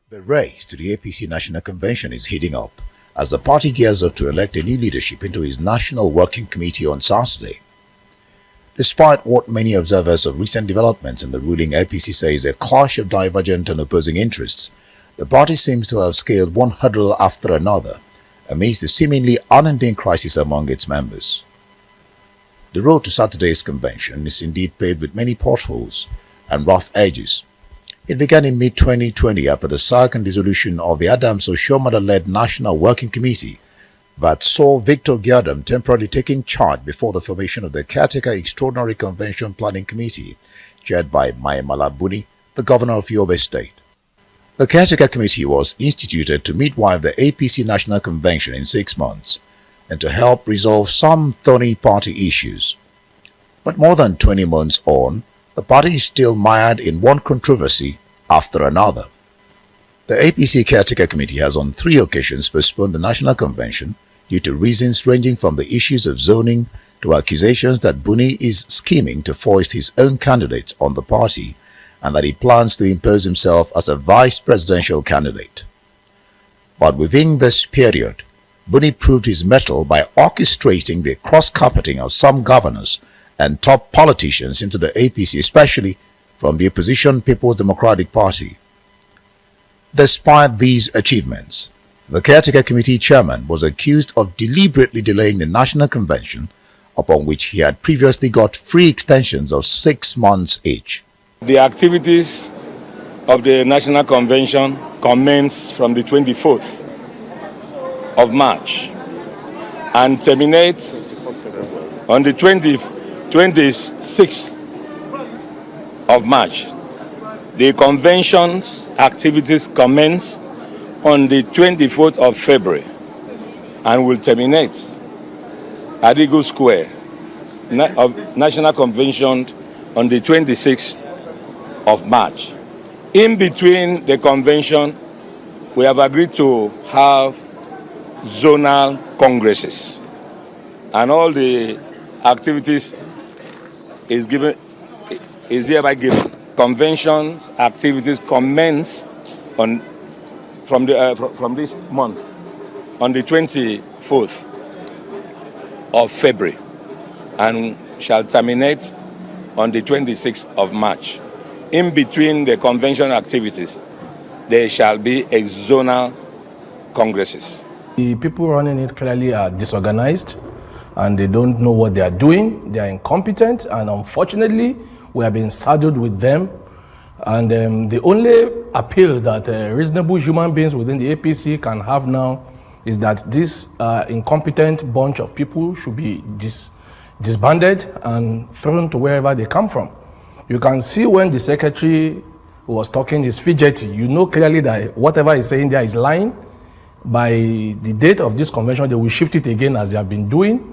The race to the APC National Convention is heating up as the party gears up to elect a new leadership into its National Working Committee on Saturday. Despite what many observers of recent developments in the ruling APC say is a clash of divergent and opposing interests, the party seems to have scaled one hurdle after another amidst the seemingly unending crisis among its members. The road to Saturday's convention is indeed paved with many potholes and rough edges. It began in mid-2020 after the sack and dissolution of the Adams Oshiomhole-led National Working Committee that saw Victor Gyadam temporarily taking charge before the formation of the Caretaker Extraordinary Convention Planning Committee, chaired by Maimala Buni, the governor of Yobe State. The Caretaker Committee was instituted to midwife the APC National Convention in 6 months and to help resolve some thorny party issues. But more than 20 months on, the party is still mired in one controversy after another. The APC Caretaker Committee has on 3 occasions postponed the National Convention due to reasons ranging from the issues of zoning to accusations that Buni is scheming to foist his own candidate on the party and that he plans to impose himself as a vice presidential candidate. But within this period, Buni proved his mettle by orchestrating the cross-carpeting of some governors and top politicians into the APC, especially from the opposition People's Democratic Party. Despite these achievements, the Caretaker Committee chairman was accused of deliberately delaying the National Convention, upon which he had previously got free extensions of 6 months each. The activities of the National Convention commence from the 24th of March and terminate on the 26th of March. The convention's activities commenced on the 24th of February and will terminate at Eagle Square of National Convention on the 26th of March. In between the convention, we have agreed to have zonal congresses, and all the activities is hereby given. Conventions activities commence from this month on the 24th of February and shall terminate on the 26th of March. In between the convention activities, there shall be a zonal congresses. The people running it clearly are disorganized and they don't know what they are doing. They are incompetent, and unfortunately, we have been saddled with them. And the only appeal that reasonable human beings within the APC can have now is that this incompetent bunch of people should be disbanded and thrown to wherever they come from. You can see when the secretary was talking, he's fidgety. You know clearly that whatever he's saying there is lying. By the date of this convention, they will shift it again as they have been doing.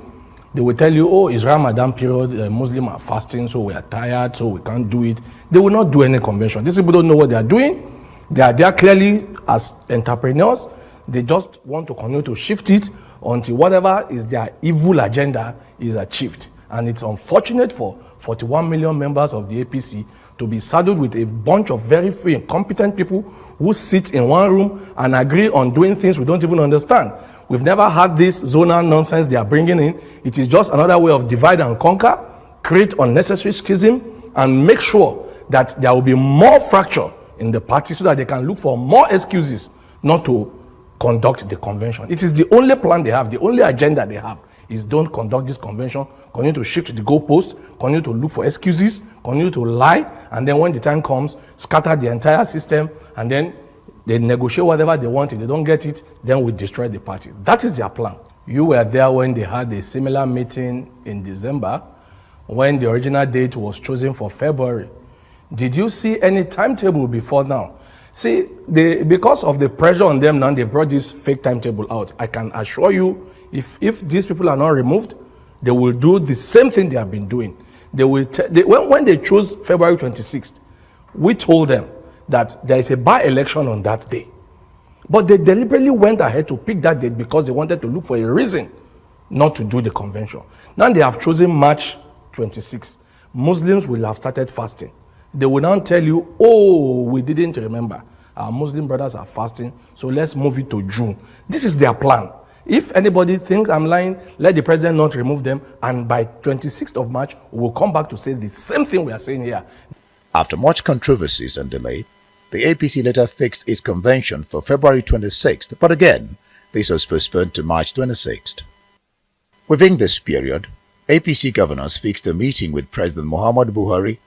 They will tell you, oh, it's Ramadan period, Muslims are fasting, so we are tired, so we can't do it. They will not do any convention. These people don't know what they are doing. They are there clearly as entrepreneurs. They just want to continue to shift it until whatever is their evil agenda is achieved. And it's unfortunate for 41 million members of the APC to be saddled with a bunch of very few incompetent people who sit in one room and agree on doing things we don't even understand. We've never had this zonal nonsense they are bringing in. It is just another way of divide and conquer, create unnecessary schism, and make sure that there will be more fracture in the party so that they can look for more excuses not to conduct the convention. It is the only plan they have, the only agenda they have is don't conduct this convention, continue to shift the goalpost, continue to look for excuses, continue to lie, and then when the time comes, scatter the entire system, and then they negotiate whatever they want. If they don't get it, then we destroy the party. That is their plan. You were there when they had a similar meeting in December, when the original date was chosen for February. Did you see any timetable before now? See, because of the pressure on them now, they brought this fake timetable out. I can assure you, if these people are not removed, they will do the same thing they have been doing. They will when they chose February 26th, we told them that there is a by-election on that day. But they deliberately went ahead to pick that date because they wanted to look for a reason not to do the convention. Now they have chosen March 26th. Muslims will have started fasting. They will now tell you, oh, we didn't remember. Our Muslim brothers are fasting, so let's move it to June. This is their plan. If anybody thinks I'm lying, let the president not remove them, and by 26th of March, we'll come back to say the same thing we are saying here. After much controversies and delay, the APC later fixed its convention for February 26th, but again, this was postponed to March 26th. Within this period, APC governors fixed a meeting with President Muhammadu Buhari,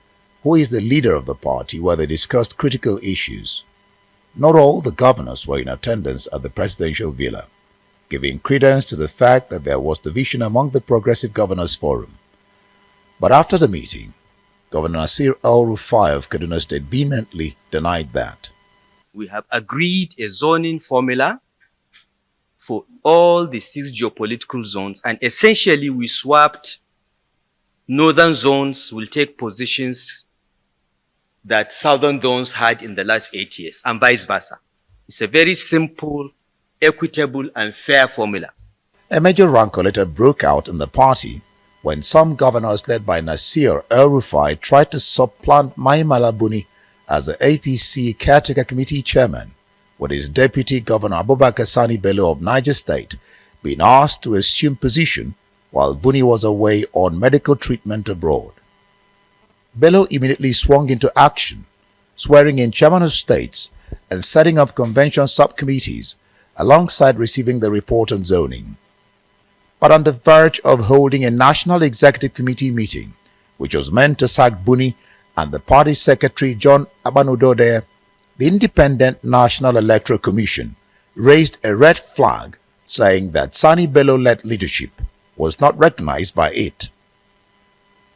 who is the leader of the party, where they discussed critical issues. Not all the governors were in attendance at the presidential villa, giving credence to the fact that there was division among the Progressive Governors Forum. But after the meeting, Governor Nasir El-Rufai of Kaduna State vehemently denied that. We have agreed a zoning formula for all the 6 geopolitical zones, and essentially we swapped northern zones will take positions that southern zones had in the last 8 years, and vice versa. It's a very simple, equitable, and fair formula. A major rancor later broke out in the party when some governors led by Nasir El-Rufai tried to supplant Mai Mala Buni as the APC Caretaker Committee chairman, with his deputy governor Abubakar Sani Bello of Niger State being asked to assume position while Buni was away on medical treatment abroad. Bello immediately swung into action, swearing in chairman of states and setting up convention subcommittees alongside receiving the report on zoning. But on the verge of holding a National Executive Committee meeting, which was meant to sack Buni and the party secretary John Abanudode, the Independent National Electoral Commission raised a red flag saying that Sani Bello-led leadership was not recognized by it.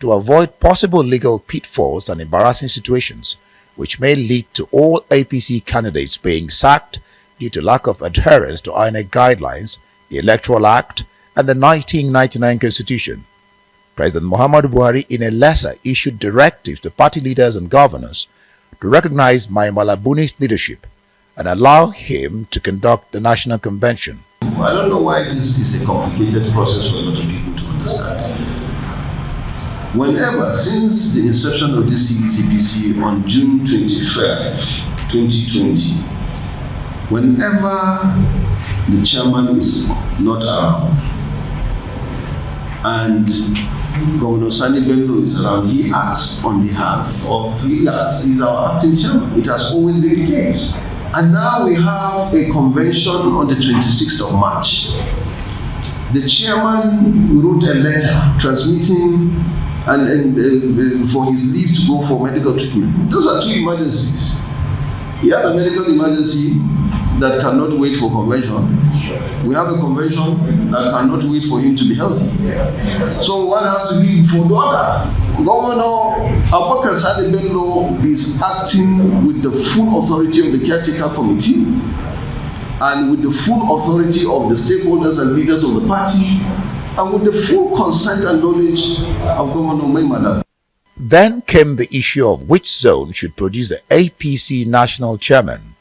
To avoid possible legal pitfalls and embarrassing situations, which may lead to all APC candidates being sacked due to lack of adherence to INEC guidelines, the Electoral Act, and the 1999 Constitution, President Muhammadu Buhari in a letter issued directives to party leaders and governors to recognize Mai Mala Buni's leadership and allow him to conduct the National Convention. I don't know why this is a complicated process for a lot of people to understand. Whenever, since the inception of the CECPC on June 23rd, 2020, whenever the chairman is not around and Governor Sani Bello is around, he acts on behalf of, he's our acting chairman. It has always been the case. And now we have a convention on the 26th of March. The chairman wrote a letter transmitting and for his leave to go for medical treatment. Those are 2 emergencies. He has a medical emergency that cannot wait for convention. We have a convention that cannot wait for him to be healthy. So one has to be for the other. Governor Abubakar Sani Bello is acting with the full authority of the caretaker committee and with the full authority of the stakeholders and leaders of the party and with the full consent and knowledge of Governor Mai Mala. Then came the issue of which zone should produce the APC national chairman.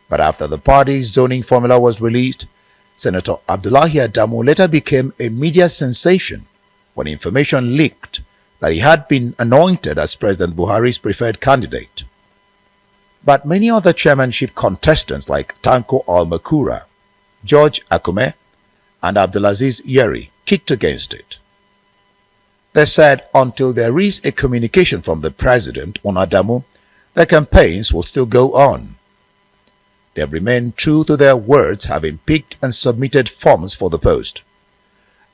But after the party's zoning formula was released, Senator Abdullahi Adamu later became a media sensation when information leaked that he had been anointed as President Buhari's preferred candidate. But many other chairmanship contestants like Tanko Al-Makura, George Akume, and Abdulaziz Yeri kicked against it. They said until there is a communication from the president on Adamu, their campaigns will still go on. They have remained true to their words, having picked and submitted forms for the post.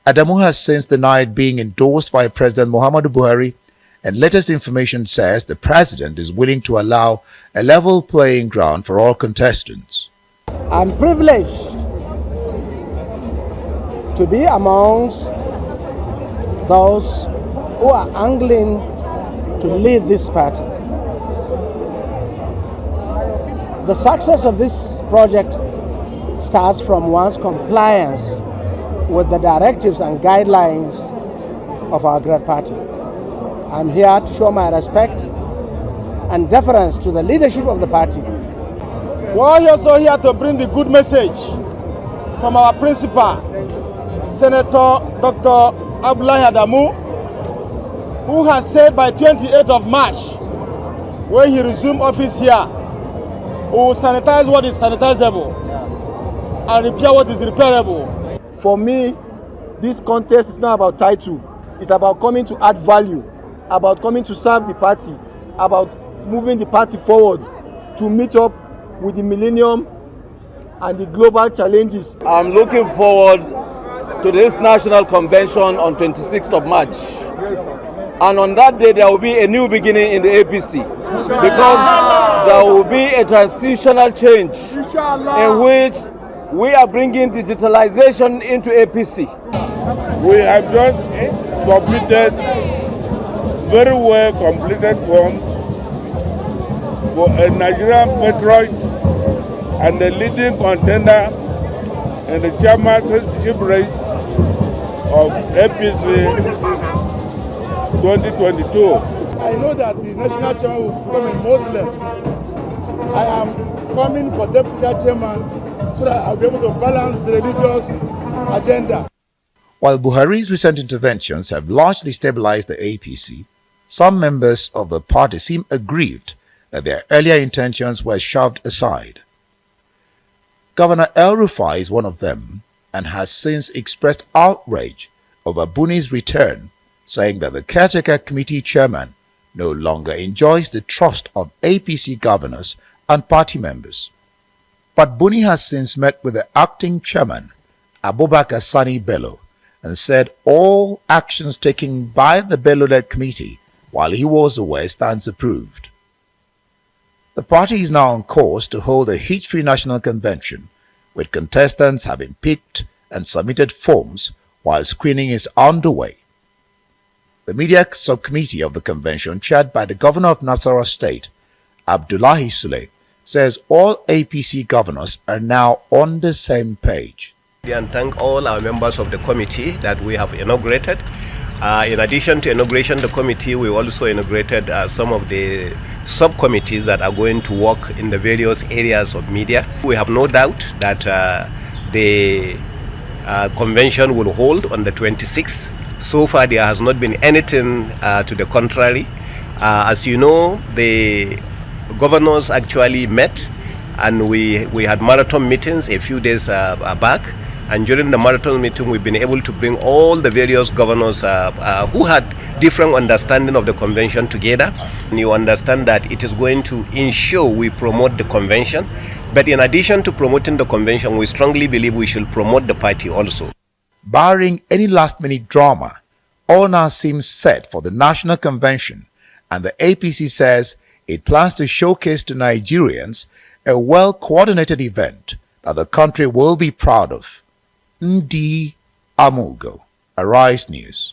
Adamu has since denied being endorsed by President Muhammadu Buhari, and latest information says the president is willing to allow a level playing ground for all contestants. I'm privileged to be amongst those who are angling to lead this party. The success of this project starts from one's compliance with the directives and guidelines of our great party. I'm here to show my respect and deference to the leadership of the party. We're also here to bring the good message from our principal, Senator Dr. Abdullahi Adamu, who has said by 28th of March, when he resumed office here, We will sanitize what is sanitizable and repair what is repairable. For me, this contest is not about title. It's about coming to add value, about coming to serve the party, about moving the party forward to meet up with the millennium and the global challenges. I'm looking forward to this national convention on 26th of March. And on that day, there will be a new beginning in the APC, because there will be a transitional change in which we are bringing digitalization into APC. We have just submitted very well completed forms for a Nigerian patriot and the leading contender in the chairmanship race of APC 2022. I know that the national chairman will become a Muslim. I am coming for deputy chairman so that I'll be able to balance the religious agenda. While Buhari's recent interventions have largely stabilized the APC, some members of the party seem aggrieved that their earlier intentions were shoved aside. Governor El-Rufai is one of them and has since expressed outrage over Buni's return, saying that the caretaker committee chairman no longer enjoys the trust of APC governors and party members. But Buni has since met with the acting chairman, Abubakar Sani Bello, and said all actions taken by the Bello-led committee while he was away stands approved. The party is now on course to hold a hitch-free national convention, with contestants having picked and submitted forms while screening is underway. The media subcommittee of the convention, chaired by the governor of Nasarawa State, Abdullahi Sule, says all APC governors are now on the same page. And thank all our members of the committee that we have inaugurated. In addition to inauguration of the committee, we also inaugurated some of the subcommittees that are going to work in the various areas of media. We have no doubt that the convention will hold on the 26th. So far, there has not been anything to the contrary. As you know, the governors actually met, and we had marathon meetings a few days back. And during the marathon meeting, we've been able to bring all the various governors who had different understanding of the convention together. And you understand that it is going to ensure we promote the convention. But in addition to promoting the convention, we strongly believe we should promote the party also. Barring any last-minute drama, all now seems set for the national convention, and the APC says it plans to showcase to Nigerians a well-coordinated event that the country will be proud of. Ndee Amaugo, Arise News.